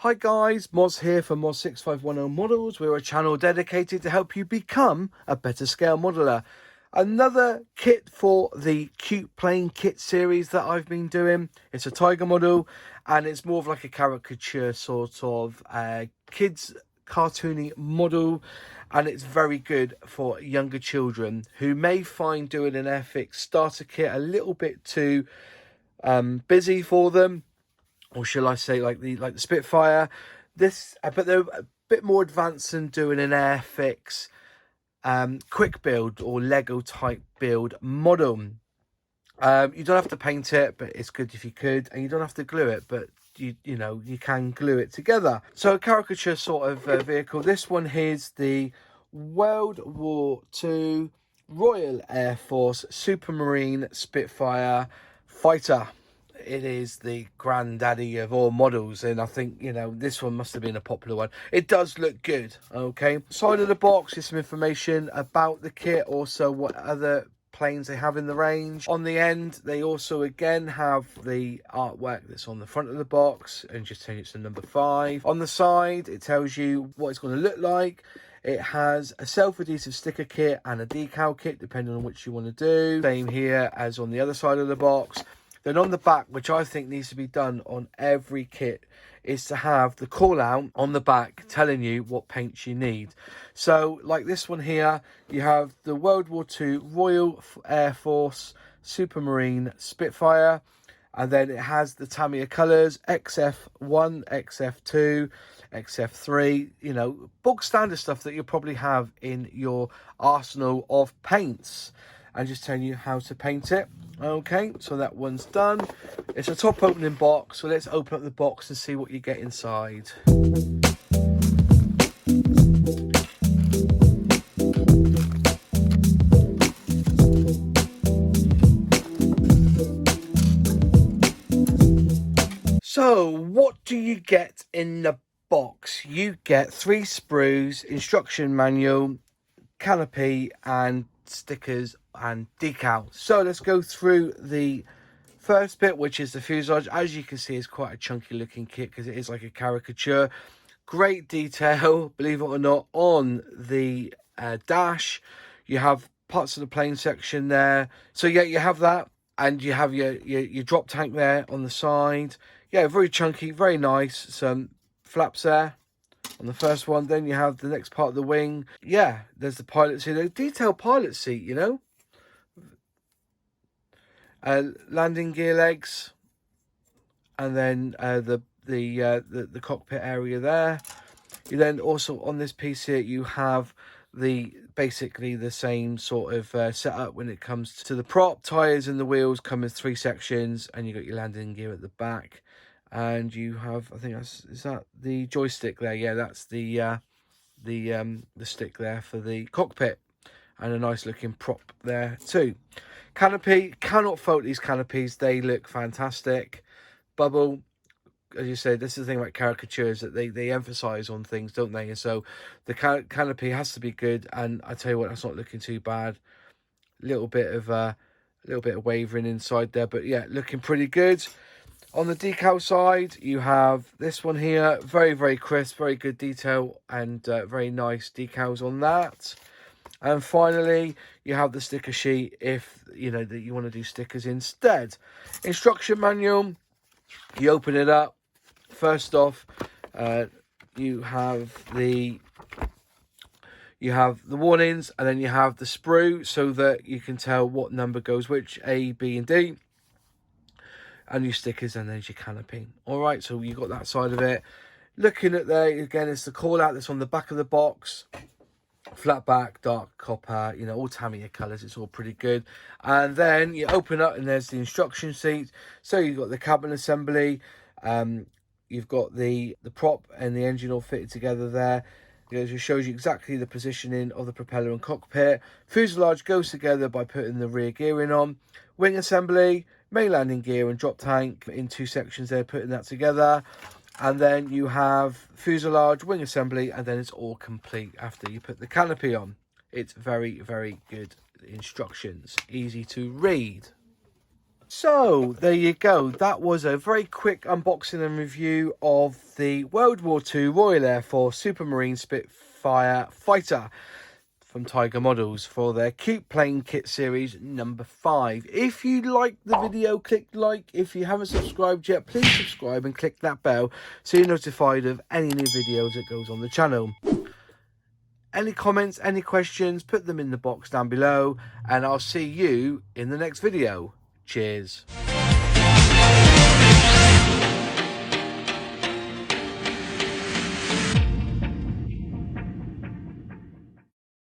Hi guys, Moz here for Moz 6510 Models. We're a channel dedicated to help you become a better scale modeler. Another kit for the Cute Plane kit series that I've been doing. It's a tiger model and it's more of like a caricature sort of kids cartoony model, and it's very good for younger children who may find doing an Airfix starter kit a little bit too busy for them. Or shall I say, like the Spitfire, but they're a bit more advanced than doing an Airfix quick build or Lego type build model. You don't have to paint it, but it's good if you could, and you don't have to glue it, but you know you can glue it together. So a caricature sort of vehicle. This one here's the World War II Royal Air Force Supermarine Spitfire fighter. It is the granddaddy of all models, and I think, you know, this one must have been a popular one. It does look good. Okay, side of the box is some information about the kit, also what other planes they have in the range. On the end they also again have the artwork that's on the front of the box, and just telling you it's the number 5. On the side it tells you what it's going to look like. It has a self-adhesive sticker kit and a decal kit depending on which you want to do. Same here as on the other side of the box. Then on the back, which I think needs to be done on every kit, is to have the call out on the back telling you what paints you need. So like this one here, you have the World War II Royal Air Force Supermarine Spitfire, and then it has the Tamiya colours, XF1, XF2, XF3, you know, bog standard stuff that you'll probably have in your arsenal of paints. And just telling you how to paint it. Okay, so that one's done. It's a top opening box, so let's open up the box and see what you get inside. So what do you get in the box? You get 3 sprues, instruction manual, canopy, and stickers and decal. So let's go through the first bit, which is the fuselage. As you can see, it's quite a chunky looking kit because it is like a caricature. Great detail, believe it or not, on the dash. You have parts of the plane section there, so yeah, you have that, and you have your drop tank there on the side. Yeah, very chunky, very nice. Some flaps there on the first one. Then you have the next part of the wing. Yeah, there's the pilot seat, the detailed pilot seat, you know. Landing gear legs, and then the cockpit area there. You then also on this piece here you have basically the same sort of setup when it comes to the prop. Tires and the wheels come in 3 sections, and you got your landing gear at the back. And you have, I think is that the joystick there? Yeah, that's the stick there for the cockpit, and a nice looking prop there too. Canopy, cannot fault these canopies. They look fantastic. Bubble, as you said, this is the thing about caricatures, that they emphasize on things, don't they? And so the canopy has to be good, and I tell you what, that's not looking too bad. Little bit of wavering inside there, but yeah, looking pretty good. On the decal side, you have this one here, very, very crisp, very good detail, and very nice decals on that. And finally, you have the sticker sheet if, you know, that you want to do stickers instead. Instruction manual, you open it up. First off, you have the warnings, and then you have the sprue so that you can tell what number goes which, A, B, and D. And your stickers, and there's your canopy. All right, so you got that side of it. Looking at there again, it's the call out that's on the back of the box. Flat back, dark copper, you know, all Tamiya colours. It's all pretty good. And then you open up, and there's the instruction sheet. So you've got the cabin assembly. You've got the prop and the engine all fitted together there. It just shows you exactly the positioning of the propeller and cockpit. Fuselage goes together by putting the rear gearing on. Wing assembly, main landing gear and drop tank in 2 sections there, putting that together. And then you have fuselage, wing assembly, and then it's all complete after you put the canopy on. It's very, very good instructions, easy to read. So there you go, that was a very quick unboxing and review of the World War II Royal Air Force Supermarine Spitfire fighter from Tiger Models for their Cute Plane Kit Series number 5. If you liked the video, click like. If you haven't subscribed yet, please subscribe and click that bell so you're notified of any new videos that goes on the channel. Any comments, any questions, put them in the box down below, and I'll see you in the next video. Cheers.